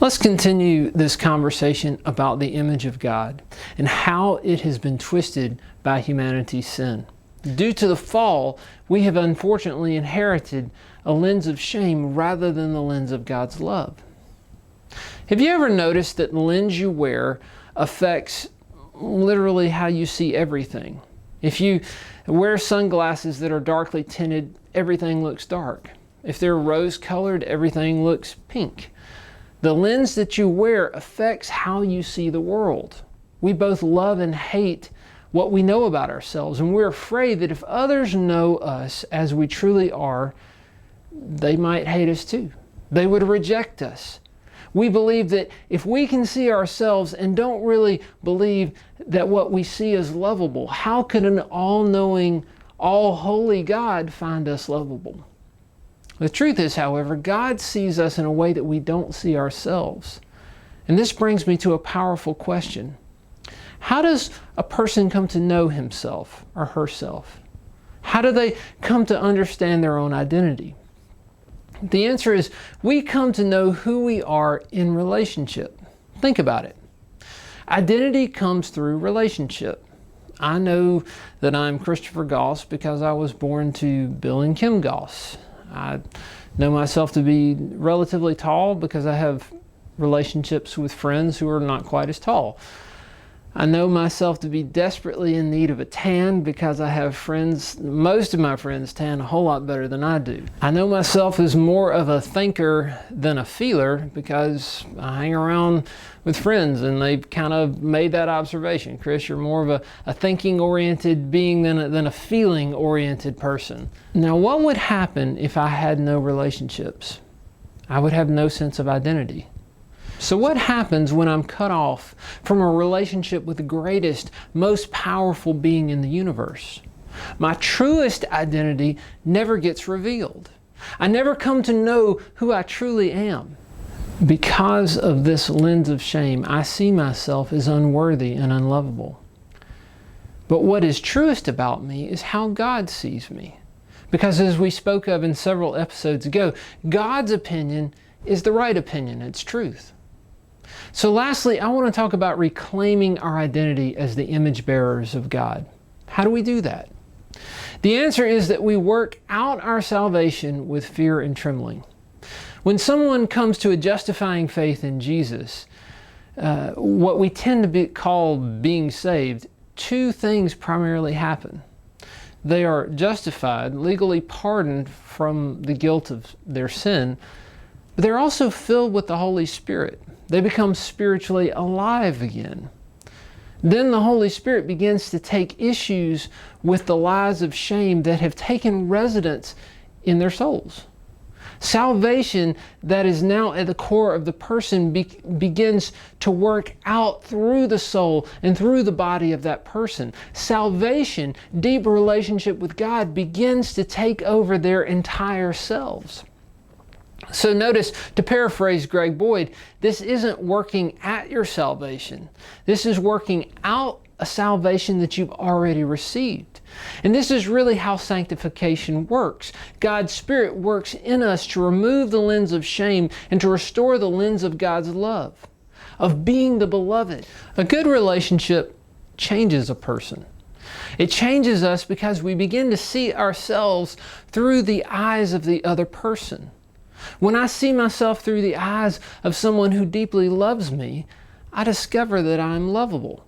Let's continue this conversation about the image of God and how it has been twisted by humanity's sin. Due to the fall, we have unfortunately inherited a lens of shame rather than the lens of God's love. Have you ever noticed that the lens you wear affects literally how you see everything? If you wear sunglasses that are darkly tinted, everything looks dark. If they're rose-colored, everything looks pink. The lens that you wear affects how you see the world. We both love and hate what we know about ourselves, and we're afraid that if others know us as we truly are, they might hate us too. They would reject us. We believe that if we can see ourselves and don't really believe that what we see is lovable, how could an all-knowing, all-holy God find us lovable? The truth is, however, God sees us in a way that we don't see ourselves. And this brings me to a powerful question. How does a person come to know himself or herself? How do they come to understand their own identity? The answer is, we come to know who we are in relationship. Think about it. Identity comes through relationship. I know that I'm Christopher Goss because I was born to Bill and Kim Goss. I know myself to be relatively tall because I have relationships with friends who are not quite as tall. I know myself to be desperately in need of a tan because I have friends, most of my friends tan a whole lot better than I do. I know myself as more of a thinker than a feeler because I hang around with friends and they've kind of made that observation. Chris, you're more of a thinking-oriented being than a feeling-oriented person. Now, what would happen if I had no relationships? I would have no sense of identity. So what happens when I'm cut off from a relationship with the greatest, most powerful being in the universe? My truest identity never gets revealed. I never come to know who I truly am. Because of this lens of shame, I see myself as unworthy and unlovable. But what is truest about me is how God sees me. Because as we spoke of in several episodes ago, God's opinion is the right opinion, it's truth. So lastly, I want to talk about reclaiming our identity as the image bearers of God. How do we do that? The answer is that we work out our salvation with fear and trembling. When someone comes to a justifying faith in Jesus, what we tend to call being saved, two things primarily happen. They are justified, legally pardoned from the guilt of their sin, but they're also filled with the Holy Spirit. They become spiritually alive again. Then the Holy Spirit begins to take issues with the lies of shame that have taken residence in their souls. Salvation that is now at the core of the person begins to work out through the soul and through the body of that person. Salvation, deep relationship with God, begins to take over their entire selves. So notice, to paraphrase Greg Boyd, this isn't working at your salvation. This is working out a salvation that you've already received. And this is really how sanctification works. God's Spirit works in us to remove the lens of shame and to restore the lens of God's love, of being the beloved. A good relationship changes a person. It changes us because we begin to see ourselves through the eyes of the other person. When I see myself through the eyes of someone who deeply loves me, I discover that I'm lovable.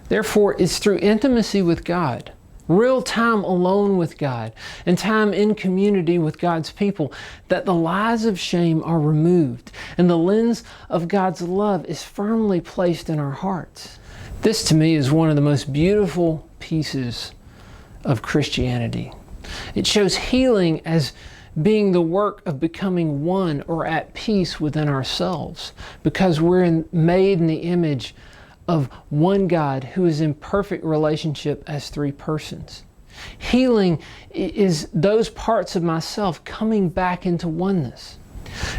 Therefore, it's through intimacy with God, real time alone with God, and time in community with God's people that the lies of shame are removed and the lens of God's love is firmly placed in our hearts. This to me is one of the most beautiful pieces of Christianity. It shows healing as being the work of becoming one or at peace within ourselves, because we're made in the image of one God who is in perfect relationship as three persons. Healing is those parts of myself coming back into oneness.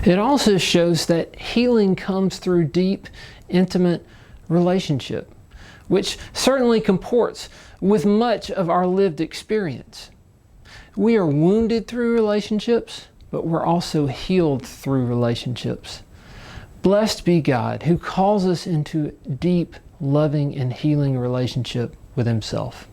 It also shows that healing comes through deep, intimate relationship, which certainly comports with much of our lived experience. We are wounded through relationships, but we're also healed through relationships. Blessed be God who calls us into deep, loving, and healing relationship with Himself.